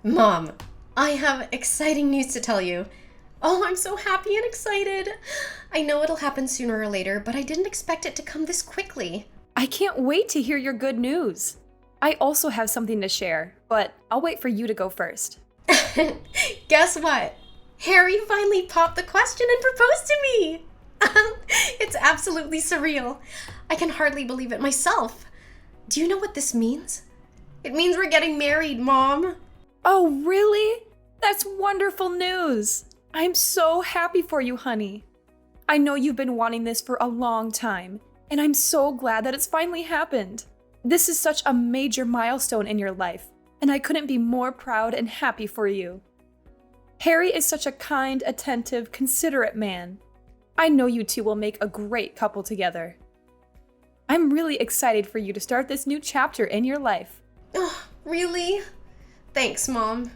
Mom, I have exciting news to tell you. Oh, I'm so happy and excited. I know it'll happen sooner or later, but I didn't expect it to come this quickly. I can't wait to hear your good news. I also have something to share, but I'll wait for you to go first. Guess what? Harry finally popped the question and proposed to me. It's absolutely surreal. I can hardly believe it myself. Do you know what this means? It means we're getting married, Mom. Oh, really? That's wonderful news. I'm so happy for you, honey. I know you've been wanting this for a long time, and I'm so glad that it's finally happened. This is such a major milestone in your life, and I couldn't be more proud and happy for you. Harry is such a kind, attentive, considerate man. I know you two will make a great couple together. I'm really excited for you to start this new chapter in your life. Oh, really? Thanks, Mom.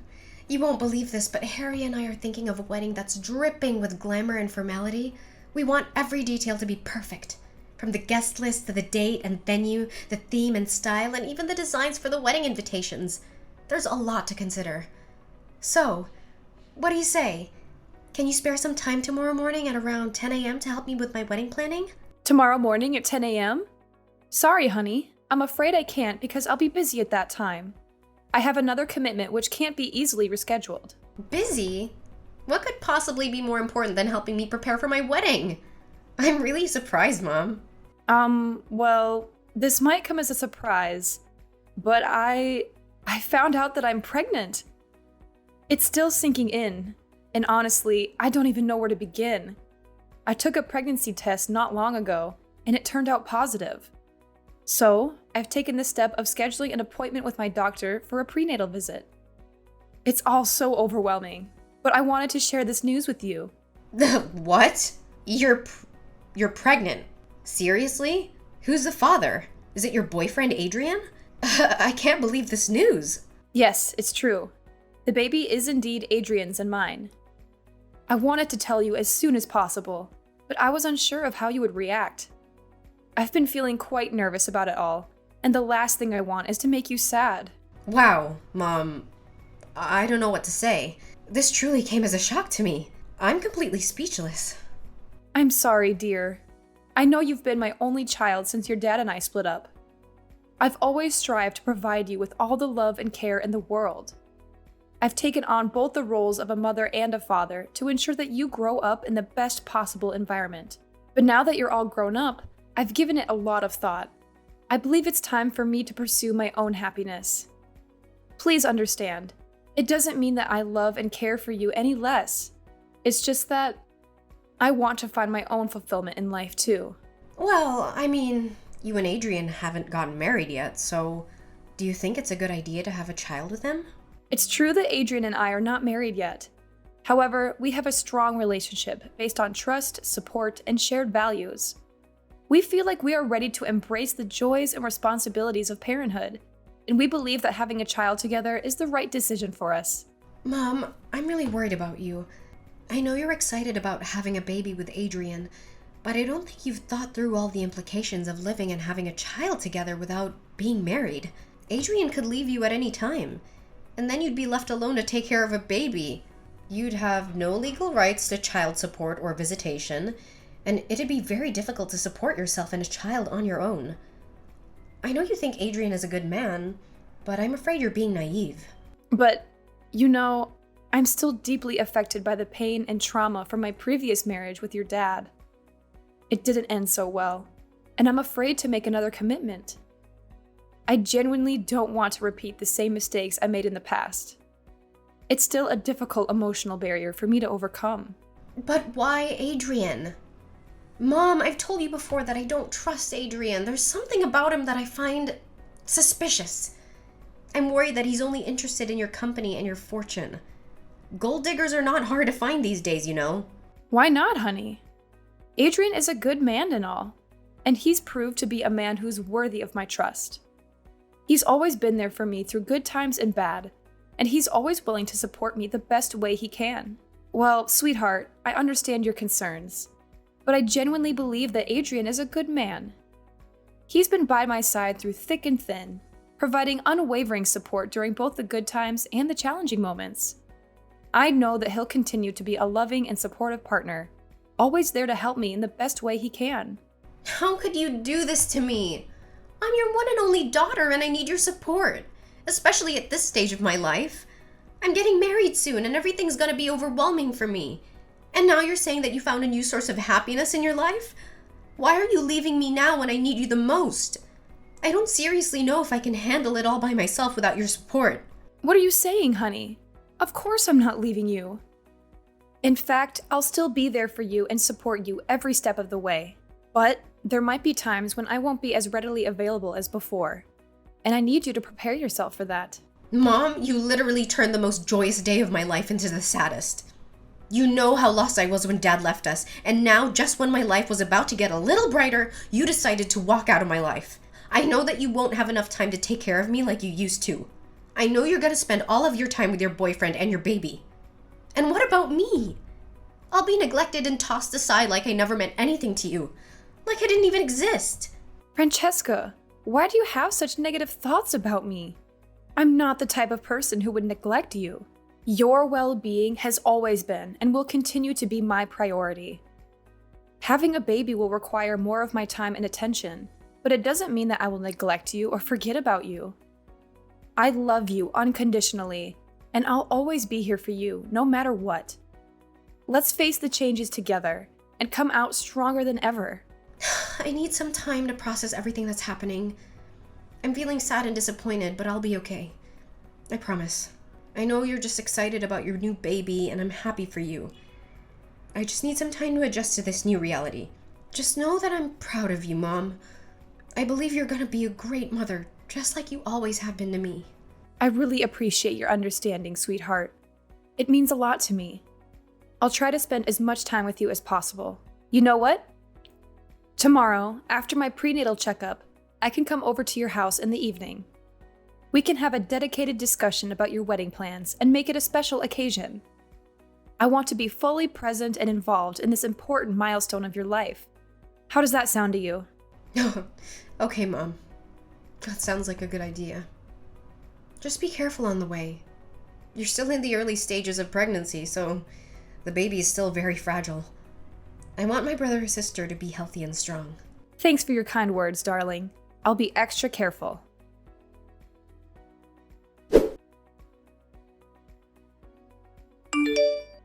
You won't believe this, but Harry and I are thinking of a wedding that's dripping with glamour and formality. We want every detail to be perfect. From the guest list to the date and venue, the theme and style, and even the designs for the wedding invitations. There's a lot to consider. So, what do you say? Can you spare some time tomorrow morning at around 10 a.m. to help me with my wedding planning? Tomorrow morning at 10 a.m.? Sorry, honey. I'm afraid I can't because I'll be busy at that time. I have another commitment which can't be easily rescheduled. Busy? What could possibly be more important than helping me prepare for my wedding? I'm really surprised, Mom. Well, this might come as a surprise, but I found out that I'm pregnant. It's still sinking in, and honestly, I don't even know where to begin. I took a pregnancy test not long ago, and it turned out positive. So, I've taken the step of scheduling an appointment with my doctor for a prenatal visit. It's all so overwhelming, but I wanted to share this news with you. What? You're pregnant? Seriously? Who's the father? Is it your boyfriend, Adrian? I can't believe this news. Yes, it's true. The baby is indeed Adrian's and mine. I wanted to tell you as soon as possible, but I was unsure of how you would react. I've been feeling quite nervous about it all, and the last thing I want is to make you sad. Wow, Mom. I don't know what to say. This truly came as a shock to me. I'm completely speechless. I'm sorry, dear. I know you've been my only child since your dad and I split up. I've always strived to provide you with all the love and care in the world. I've taken on both the roles of a mother and a father to ensure that you grow up in the best possible environment. But now that you're all grown up, I've given it a lot of thought. I believe it's time for me to pursue my own happiness. Please understand, it doesn't mean that I love and care for you any less. It's just that I want to find my own fulfillment in life too. Well, I mean, you and Adrian haven't gotten married yet, so do you think it's a good idea to have a child with him? It's true that Adrian and I are not married yet. However, we have a strong relationship based on trust, support, and shared values. We feel like we are ready to embrace the joys and responsibilities of parenthood, and we believe that having a child together is the right decision for us. Mom, I'm really worried about you. I know you're excited about having a baby with Adrian, but I don't think you've thought through all the implications of living and having a child together without being married. Adrian could leave you at any time, and then you'd be left alone to take care of a baby. You'd have no legal rights to child support or visitation, and it'd be very difficult to support yourself and a child on your own. I know you think Adrian is a good man, but I'm afraid you're being naive. But, I'm still deeply affected by the pain and trauma from my previous marriage with your dad. It didn't end so well, and I'm afraid to make another commitment. I genuinely don't want to repeat the same mistakes I made in the past. It's still a difficult emotional barrier for me to overcome. But why Adrian? Mom, I've told you before that I don't trust Adrian. There's something about him that I find suspicious. I'm worried that he's only interested in your company and your fortune. Gold diggers are not hard to find these days, you know. Why not, honey? Adrian is a good man and all, and he's proved to be a man who's worthy of my trust. He's always been there for me through good times and bad, and he's always willing to support me the best way he can. Well, sweetheart, I understand your concerns, but I genuinely believe that Adrian is a good man. He's been by my side through thick and thin, providing unwavering support during both the good times and the challenging moments. I know that he'll continue to be a loving and supportive partner, always there to help me in the best way he can. How could you do this to me? I'm your one and only daughter and I need your support, especially at this stage of my life. I'm getting married soon and everything's gonna be overwhelming for me. And now you're saying that you found a new source of happiness in your life? Why are you leaving me now when I need you the most? I don't seriously know if I can handle it all by myself without your support. What are you saying, honey? Of course I'm not leaving you. In fact, I'll still be there for you and support you every step of the way. But there might be times when I won't be as readily available as before. And I need you to prepare yourself for that. Mom, you literally turned the most joyous day of my life into the saddest. You know how lost I was when Dad left us, and now, just when my life was about to get a little brighter, you decided to walk out of my life. I know that you won't have enough time to take care of me like you used to. I know you're gonna spend all of your time with your boyfriend and your baby. And what about me? I'll be neglected and tossed aside like I never meant anything to you. Like I didn't even exist. Francesca, why do you have such negative thoughts about me? I'm not the type of person who would neglect you. Your well-being has always been and will continue to be my priority. Having a baby will require more of my time and attention, but it doesn't mean that I will neglect you or forget about you. I love you unconditionally, and I'll always be here for you, no matter what. Let's face the changes together and come out stronger than ever. I need some time to process everything that's happening. I'm feeling sad and disappointed, but I'll be okay. I promise. I know you're just excited about your new baby, and I'm happy for you. I just need some time to adjust to this new reality. Just know that I'm proud of you, Mom. I believe you're gonna be a great mother, just like you always have been to me. I really appreciate your understanding, sweetheart. It means a lot to me. I'll try to spend as much time with you as possible. You know what? Tomorrow, after my prenatal checkup, I can come over to your house in the evening. We can have a dedicated discussion about your wedding plans and make it a special occasion. I want to be fully present and involved in this important milestone of your life. How does that sound to you? Okay, Mom. That sounds like a good idea. Just be careful on the way. You're still in the early stages of pregnancy, so the baby is still very fragile. I want my brother or sister to be healthy and strong. Thanks for your kind words, darling. I'll be extra careful.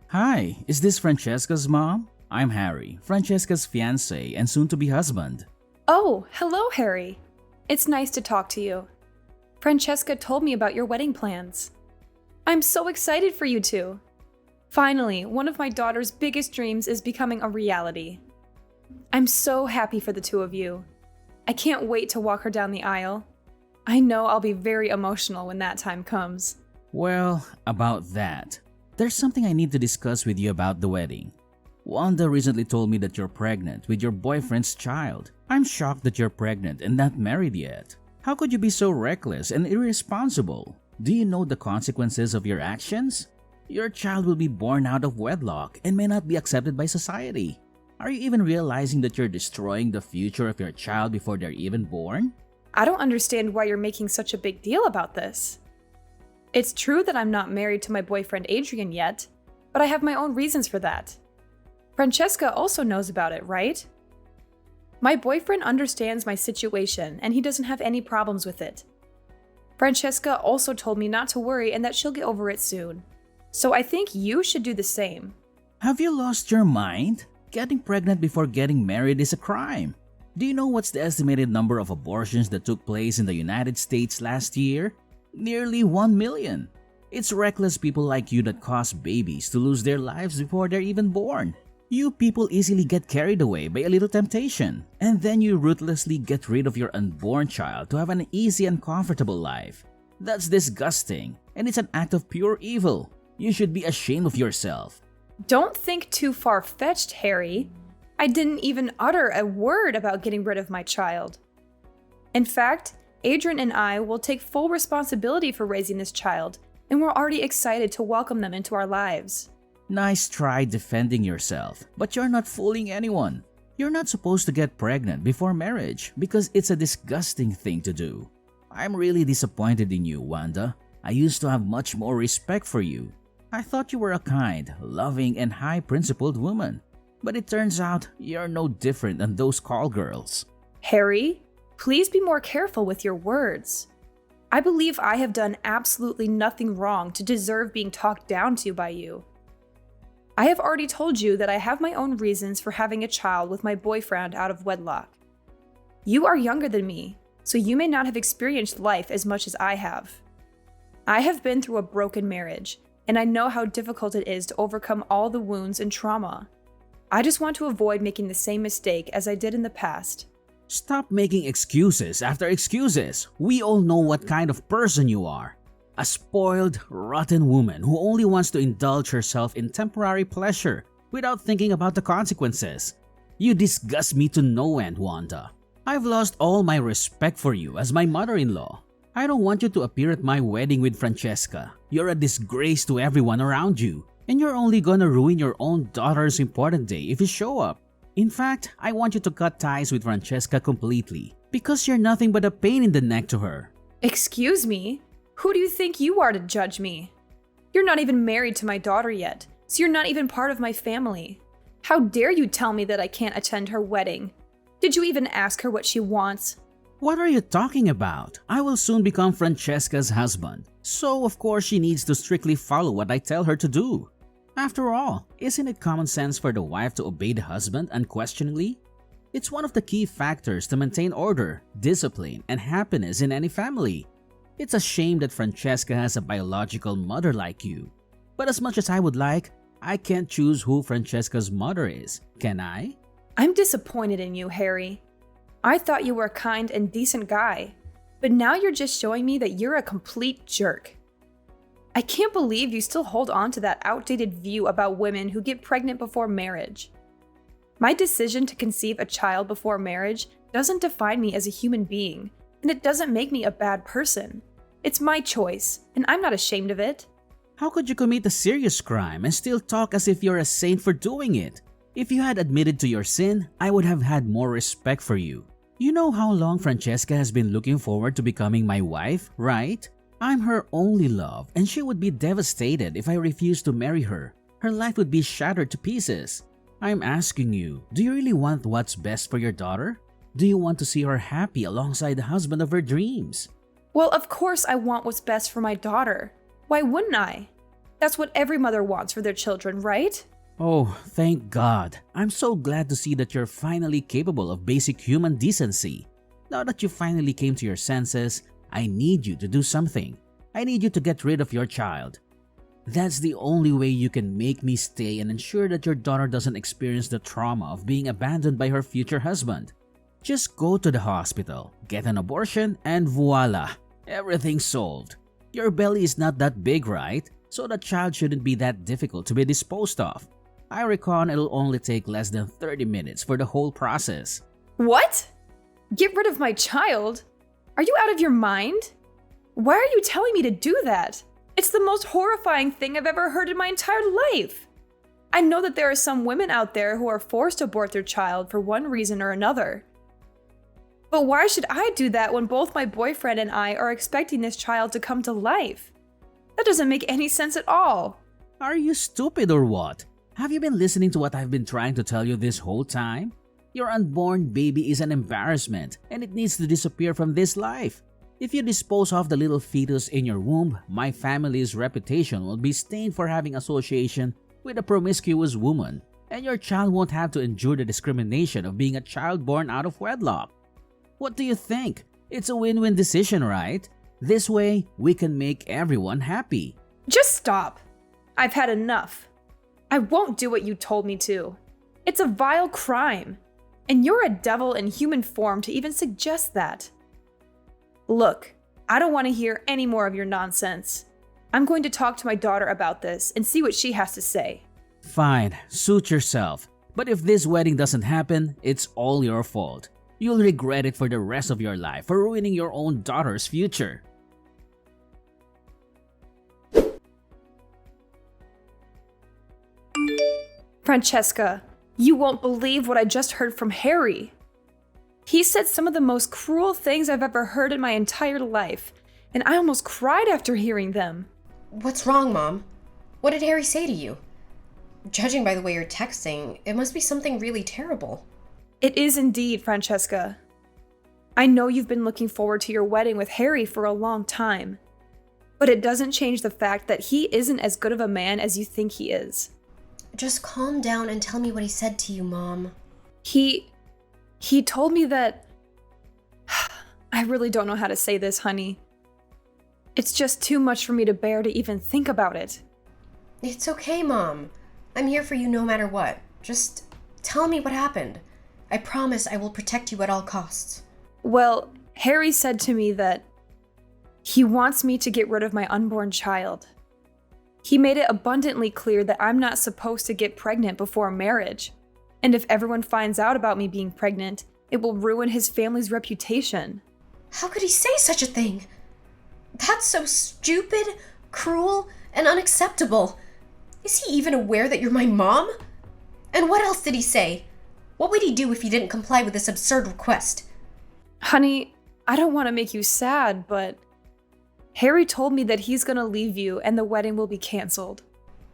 Hi, is this Francesca's mom? I'm Harry, Francesca's fiancé and soon-to-be husband. Oh, hello, Harry. It's nice to talk to you. Francesca told me about your wedding plans. I'm so excited for you two. Finally, one of my daughter's biggest dreams is becoming a reality. I'm so happy for the two of you. I can't wait to walk her down the aisle. I know I'll be very emotional when that time comes. Well, about that, there's something I need to discuss with you about the wedding. Wanda recently told me that you're pregnant with your boyfriend's child. I'm shocked that you're pregnant and not married yet. How could you be so reckless and irresponsible? Do you know the consequences of your actions? Your child will be born out of wedlock and may not be accepted by society. Are you even realizing that you're destroying the future of your child before they're even born? I don't understand why you're making such a big deal about this. It's true that I'm not married to my boyfriend Adrian yet, but I have my own reasons for that. Francesca also knows about it, right? My boyfriend understands my situation and he doesn't have any problems with it. Francesca also told me not to worry and that she'll get over it soon. So I think you should do the same. Have you lost your mind? Getting pregnant before getting married is a crime. Do you know what's the estimated number of abortions that took place in the United States last year? Nearly 1 million. It's reckless people like you that cause babies to lose their lives before they're even born. You people easily get carried away by a little temptation, and then you ruthlessly get rid of your unborn child to have an easy and comfortable life. That's disgusting, and it's an act of pure evil. You should be ashamed of yourself. Don't think too far-fetched, Harry. I didn't even utter a word about getting rid of my child. In fact, Adrian and I will take full responsibility for raising this child, and we're already excited to welcome them into our lives. Nice try defending yourself, but you're not fooling anyone. You're not supposed to get pregnant before marriage because it's a disgusting thing to do. I'm really disappointed in you, Wanda. I used to have much more respect for you. I thought you were a kind, loving, and high-principled woman. But it turns out you're no different than those call girls. Harry, please be more careful with your words. I believe I have done absolutely nothing wrong to deserve being talked down to by you. I have already told you that I have my own reasons for having a child with my boyfriend out of wedlock. You are younger than me, so you may not have experienced life as much as I have. I have been through a broken marriage, and I know how difficult it is to overcome all the wounds and trauma. I just want to avoid making the same mistake as I did in the past. Stop making excuses after excuses. We all know what kind of person you are. A spoiled, rotten woman who only wants to indulge herself in temporary pleasure without thinking about the consequences. You disgust me to no end, Wanda. I've lost all my respect for you as my mother-in-law. I don't want you to appear at my wedding with Francesca. You're a disgrace to everyone around you, and you're only gonna ruin your own daughter's important day if you show up. In fact, I want you to cut ties with Francesca completely because you're nothing but a pain in the neck to her. Excuse me? Who do you think you are to judge me? You're not even married to my daughter yet, so you're not even part of my family. How dare you tell me that I can't attend her wedding? Did you even ask her what she wants? What are you talking about? I will soon become Francesca's husband, so of course she needs to strictly follow what I tell her to do. After all, isn't it common sense for the wife to obey the husband unquestioningly? It's one of the key factors to maintain order, discipline, and happiness in any family. It's a shame that Francesca has a biological mother like you. But as much as I would like, I can't choose who Francesca's mother is, can I? I'm disappointed in you, Harry. I thought you were a kind and decent guy, but now you're just showing me that you're a complete jerk. I can't believe you still hold on to that outdated view about women who get pregnant before marriage. My decision to conceive a child before marriage doesn't define me as a human being, and it doesn't make me a bad person. It's my choice, and I'm not ashamed of it. How could you commit a serious crime and still talk as if you're a saint for doing it? If you had admitted to your sin, I would have had more respect for you. You know how long Francesca has been looking forward to becoming my wife, right? I'm her only love, and she would be devastated if I refused to marry her. Her life would be shattered to pieces. I'm asking you, do you really want what's best for your daughter? Do you want to see her happy alongside the husband of her dreams? Well, of course I want what's best for my daughter. Why wouldn't I? That's what every mother wants for their children, right? Oh, thank God. I'm so glad to see that you're finally capable of basic human decency. Now that you finally came to your senses, I need you to do something. I need you to get rid of your child. That's the only way you can make me stay and ensure that your daughter doesn't experience the trauma of being abandoned by her future husband. Just go to the hospital, get an abortion, and voila, everything's solved. Your belly is not that big, right? So the child shouldn't be that difficult to be disposed of. I reckon it'll only take less than 30 minutes for the whole process. What? Get rid of my child? Are you out of your mind? Why are you telling me to do that? It's the most horrifying thing I've ever heard in my entire life. I know that there are some women out there who are forced to abort their child for one reason or another. But why should I do that when both my boyfriend and I are expecting this child to come to life? That doesn't make any sense at all. Are you stupid or what? Have you been listening to what I've been trying to tell you this whole time? Your unborn baby is an embarrassment and it needs to disappear from this life. If you dispose of the little fetus in your womb, my family's reputation will be stained for having association with a promiscuous woman, and your child won't have to endure the discrimination of being a child born out of wedlock. What do you think? It's a win-win decision, right? This way, we can make everyone happy. Just stop. I've had enough. I won't do what you told me to. It's a vile crime. And you're a devil in human form to even suggest that. Look, I don't want to hear any more of your nonsense. I'm going to talk to my daughter about this and see what she has to say. Fine, suit yourself. But if this wedding doesn't happen, it's all your fault. You'll regret it for the rest of your life for ruining your own daughter's future. Francesca, you won't believe what I just heard from Harry. He said some of the most cruel things I've ever heard in my entire life, and I almost cried after hearing them. What's wrong, Mom? What did Harry say to you? Judging by the way you're texting, it must be something really terrible. It is indeed, Francesca. I know you've been looking forward to your wedding with Harry for a long time, but it doesn't change the fact that he isn't as good of a man as you think he is. Just calm down and tell me what he said to you, Mom. He told me that... I really don't know how to say this, honey. It's just too much for me to bear to even think about it. It's okay, Mom. I'm here for you no matter what. Just tell me what happened. I promise I will protect you at all costs. Well, Harry said to me that he wants me to get rid of my unborn child. He made it abundantly clear that I'm not supposed to get pregnant before marriage. And if everyone finds out about me being pregnant, it will ruin his family's reputation. How could he say such a thing? That's so stupid, cruel, and unacceptable. Is he even aware that you're my mom? And what else did he say? What would he do if you didn't comply with this absurd request? Honey, I don't want to make you sad, but Harry told me that he's gonna leave you and the wedding will be canceled.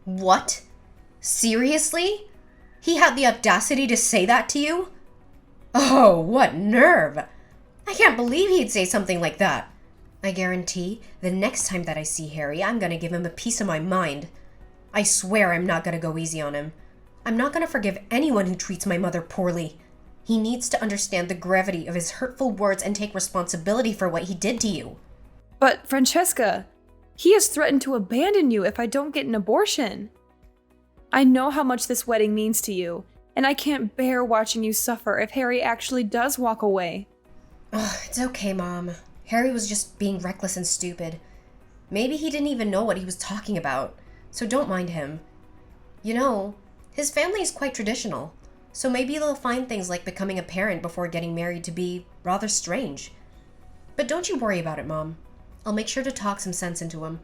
What? Seriously? He had the audacity to say that to you? Oh, what nerve! I can't believe he'd say something like that. I guarantee the next time that I see Harry, I'm gonna give him a piece of my mind. I swear I'm not gonna go easy on him. I'm not gonna forgive anyone who treats my mother poorly. He needs to understand the gravity of his hurtful words and take responsibility for what he did to you. But Francesca, he has threatened to abandon you if I don't get an abortion. I know how much this wedding means to you, and I can't bear watching you suffer if Harry actually does walk away. Ugh, it's okay, Mom. Harry was just being reckless and stupid. Maybe he didn't even know what he was talking about, so don't mind him. You know, his family is quite traditional, so maybe they'll find things like becoming a parent before getting married to be rather strange. But don't you worry about it, Mom. I'll make sure to talk some sense into him.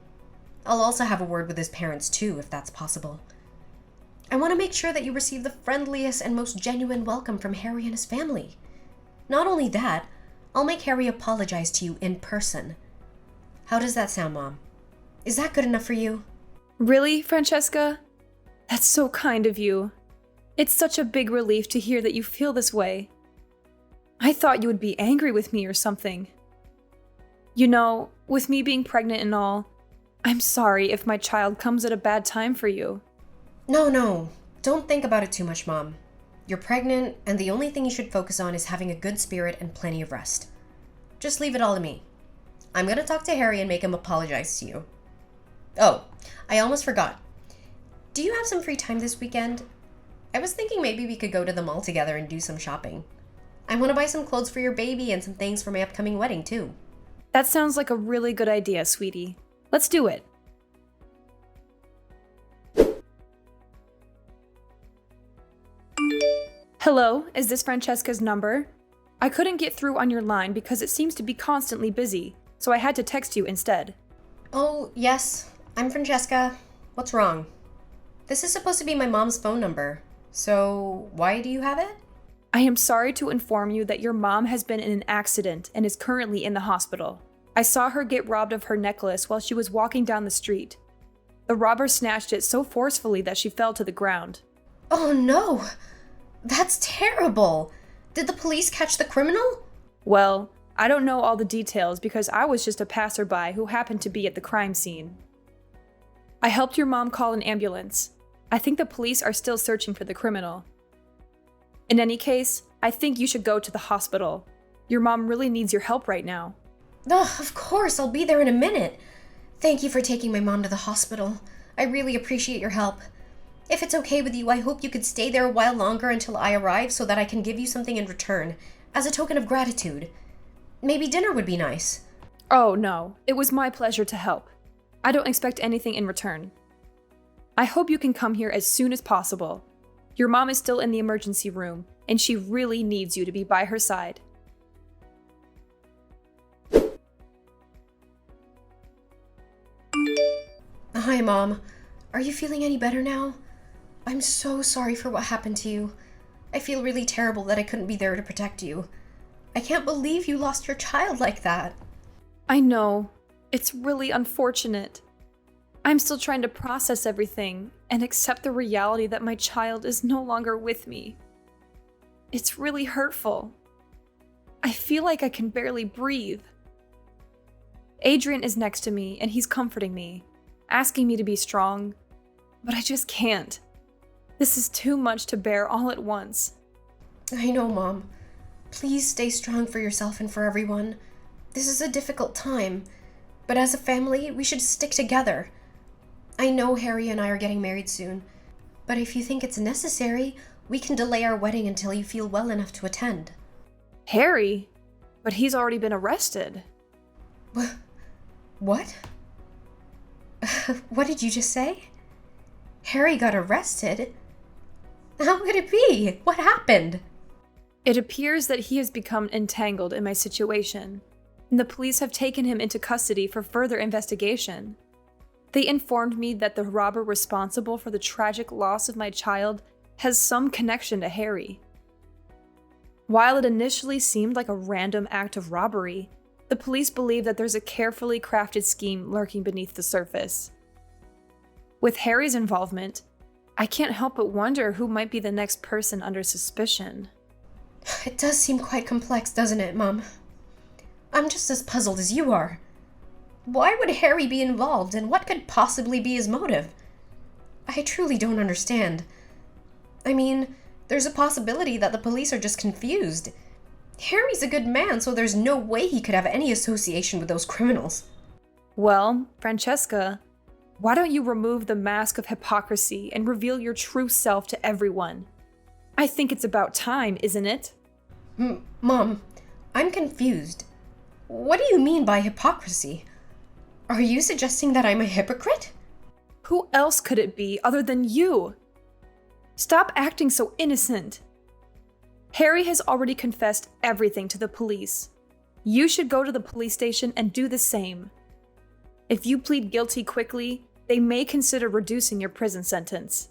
I'll also have a word with his parents too, if that's possible. I want to make sure that you receive the friendliest and most genuine welcome from Harry and his family. Not only that, I'll make Harry apologize to you in person. How does that sound, Mom? Is that good enough for you? Really, Francesca? That's so kind of you. It's such a big relief to hear that you feel this way. I thought you would be angry with me or something. You know, with me being pregnant and all, I'm sorry if my child comes at a bad time for you. No. Don't think about it too much, Mom. You're pregnant, and the only thing you should focus on is having a good spirit and plenty of rest. Just leave it all to me. I'm gonna talk to Harry and make him apologize to you. Oh, I almost forgot. Do you have some free time this weekend? I was thinking maybe we could go to the mall together and do some shopping. I want to buy some clothes for your baby and some things for my upcoming wedding, too. That sounds like a really good idea, sweetie. Let's do it. Hello, is this Francesca's number? I couldn't get through on your line because it seems to be constantly busy, so I had to text you instead. Oh, yes. I'm Francesca. What's wrong? This is supposed to be my mom's phone number. So, why do you have it? I am sorry to inform you that your mom has been in an accident and is currently in the hospital. I saw her get robbed of her necklace while she was walking down the street. The robber snatched it so forcefully that she fell to the ground. Oh no! That's terrible! Did the police catch the criminal? Well, I don't know all the details because I was just a passerby who happened to be at the crime scene. I helped your mom call an ambulance. I think the police are still searching for the criminal. In any case, I think you should go to the hospital. Your mom really needs your help right now. Oh, of course, I'll be there in a minute. Thank you for taking my mom to the hospital. I really appreciate your help. If it's okay with you, I hope you could stay there a while longer until I arrive so that I can give you something in return, as a token of gratitude. Maybe dinner would be nice. Oh no, it was my pleasure to help. I don't expect anything in return. I hope you can come here as soon as possible. Your mom is still in the emergency room, and she really needs you to be by her side. Hi, Mom. Are you feeling any better now? I'm so sorry for what happened to you. I feel really terrible that I couldn't be there to protect you. I can't believe you lost your child like that. I know. It's really unfortunate. I'm still trying to process everything and accept the reality that my child is no longer with me. It's really hurtful. I feel like I can barely breathe. Adrian is next to me and he's comforting me, asking me to be strong, but I just can't. This is too much to bear all at once. I know, Mom. Please stay strong for yourself and for everyone. This is a difficult time, but as a family, we should stick together. I know Harry and I are getting married soon, but if you think it's necessary, we can delay our wedding until you feel well enough to attend. Harry? But he's already been arrested. What? What did you just say? Harry got arrested? How could it be? What happened? It appears that he has become entangled in my situation, and the police have taken him into custody for further investigation. They informed me that the robber responsible for the tragic loss of my child has some connection to Harry. While it initially seemed like a random act of robbery, the police believe that there's a carefully crafted scheme lurking beneath the surface. With Harry's involvement, I can't help but wonder who might be the next person under suspicion. It does seem quite complex, doesn't it, Mom? I'm just as puzzled as you are. Why would Harry be involved, and what could possibly be his motive? I truly don't understand. I mean, there's a possibility that the police are just confused. Harry's a good man, so there's no way he could have any association with those criminals. Well, Francesca, why don't you remove the mask of hypocrisy and reveal your true self to everyone? I think it's about time, isn't it? Mom, I'm confused. What do you mean by hypocrisy? Are you suggesting that I'm a hypocrite? Who else could it be other than you? Stop acting so innocent. Harry has already confessed everything to the police. You should go to the police station and do the same. If you plead guilty quickly, they may consider reducing your prison sentence.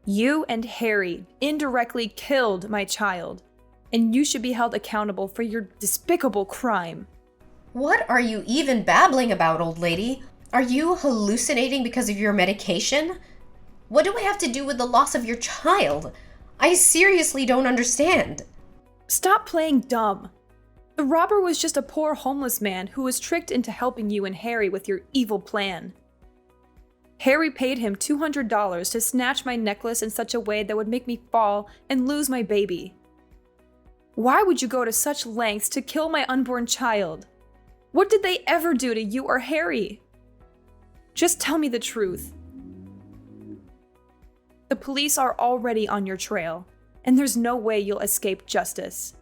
You and Harry indirectly killed my child, and you should be held accountable for your despicable crime. What are you even babbling about, old lady? Are you hallucinating because of your medication? What do I have to do with the loss of your child? I seriously don't understand. Stop playing dumb. The robber was just a poor homeless man who was tricked into helping you and Harry with your evil plan. Harry paid him $200 to snatch my necklace in such a way that would make me fall and lose my baby. Why would you go to such lengths to kill my unborn child? What did they ever do to you or Harry? Just tell me the truth. The police are already on your trail, and there's no way you'll escape justice.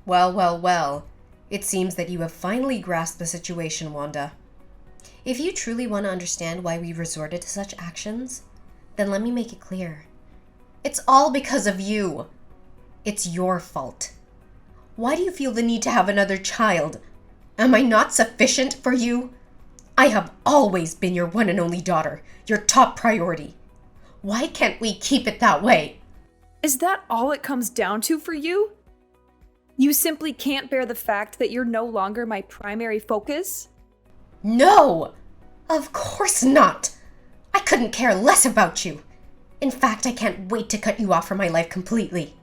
Well. It seems that you have finally grasped the situation, Wanda. If you truly want to understand why we resorted to such actions, then let me make it clear. It's all because of you. It's your fault. Why do you feel the need to have another child? Am I not sufficient for you? I have always been your one and only daughter, your top priority. Why can't we keep it that way? Is that all it comes down to for you? You simply can't bear the fact that you're no longer my primary focus? No! Of course not! I couldn't care less about you. In fact, I can't wait to cut you off from my life completely.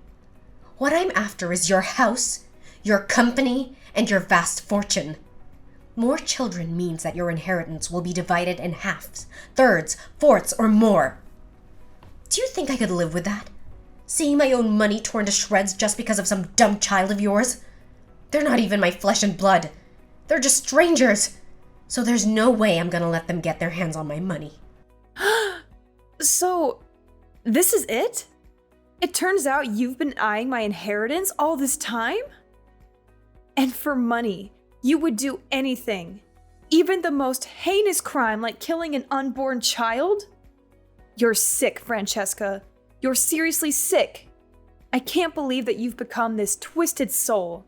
What I'm after is your house, your company, and your vast fortune. More children means that your inheritance will be divided in halves, thirds, fourths, or more. Do you think I could live with that? Seeing my own money torn to shreds just because of some dumb child of yours? They're not even my flesh and blood. They're just strangers. So there's no way I'm gonna let them get their hands on my money. So, this is it? It turns out you've been eyeing my inheritance all this time? And for money, you would do anything, even the most heinous crime like killing an unborn child? You're sick, Francesca. You're seriously sick. I can't believe that you've become this twisted soul.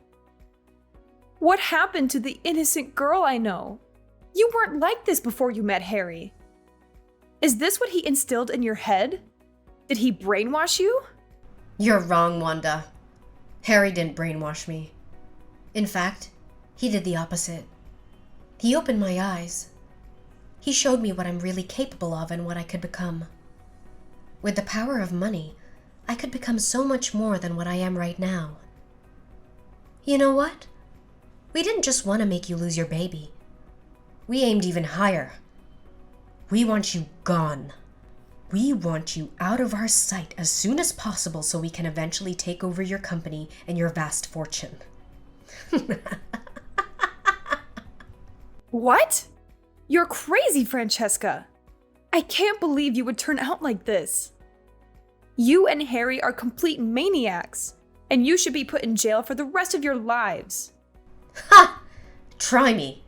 What happened to the innocent girl I know? You weren't like this before you met Harry. Is this what he instilled in your head? Did he brainwash you? You're wrong, Wanda. Harry didn't brainwash me. In fact, he did the opposite. He opened my eyes. He showed me what I'm really capable of and what I could become. With the power of money, I could become so much more than what I am right now. You know what? We didn't just want to make you lose your baby. We aimed even higher. We want you gone. We want you out of our sight as soon as possible so we can eventually take over your company and your vast fortune. What? You're crazy, Francesca. I can't believe you would turn out like this. You and Harry are complete maniacs, and you should be put in jail for the rest of your lives. Ha! Try me.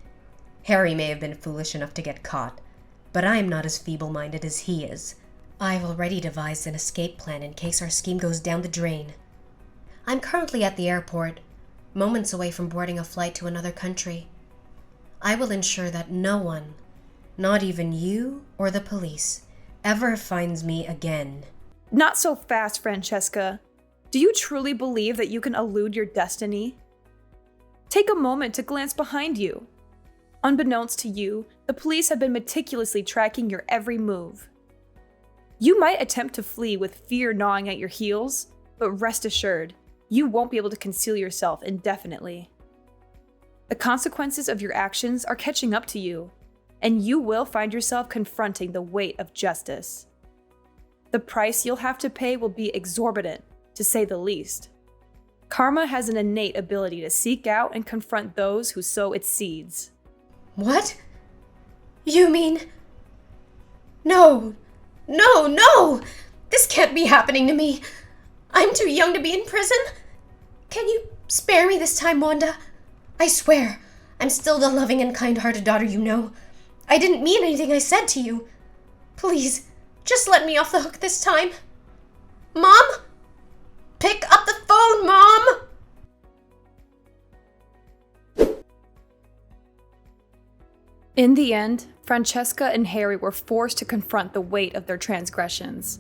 Harry may have been foolish enough to get caught, but I am not as feeble-minded as he is. I've already devised an escape plan in case our scheme goes down the drain. I'm currently at the airport, moments away from boarding a flight to another country. I will ensure that no one, not even you or the police, ever finds me again. Not so fast, Francesca. Do you truly believe that you can elude your destiny? Take a moment to glance behind you. Unbeknownst to you, the police have been meticulously tracking your every move. You might attempt to flee with fear gnawing at your heels, but rest assured, you won't be able to conceal yourself indefinitely. The consequences of your actions are catching up to you, and you will find yourself confronting the weight of justice. The price you'll have to pay will be exorbitant, to say the least. Karma has an innate ability to seek out and confront those who sow its seeds. What? You mean... No! No, no! This can't be happening to me. I'm too young to be in prison. Can you spare me this time, Wanda? I swear, I'm still the loving and kind-hearted daughter you know. I didn't mean anything I said to you. Please, just let me off the hook this time. Mom? Pick up the phone, Mom! In the end, Francesca and Harry were forced to confront the weight of their transgressions.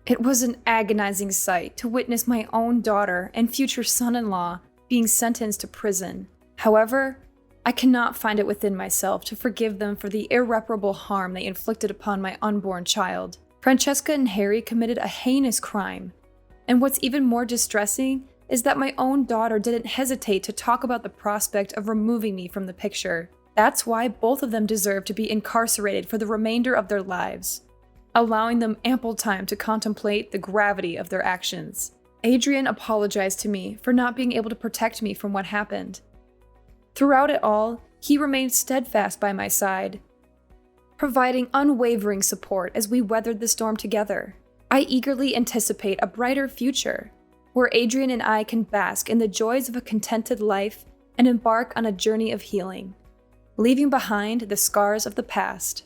It was an agonizing sight to witness my own daughter and future son-in-law being sentenced to prison. However, I cannot find it within myself to forgive them for the irreparable harm they inflicted upon my unborn child. Francesca and Harry committed a heinous crime, and what's even more distressing is that my own daughter didn't hesitate to talk about the prospect of removing me from the picture. That's why both of them deserve to be incarcerated for the remainder of their lives, allowing them ample time to contemplate the gravity of their actions. Adrian apologized to me for not being able to protect me from what happened. Throughout it all, he remained steadfast by my side, providing unwavering support as we weathered the storm together. I eagerly anticipate a brighter future, where Adrian and I can bask in the joys of a contented life and embark on a journey of healing, leaving behind the scars of the past.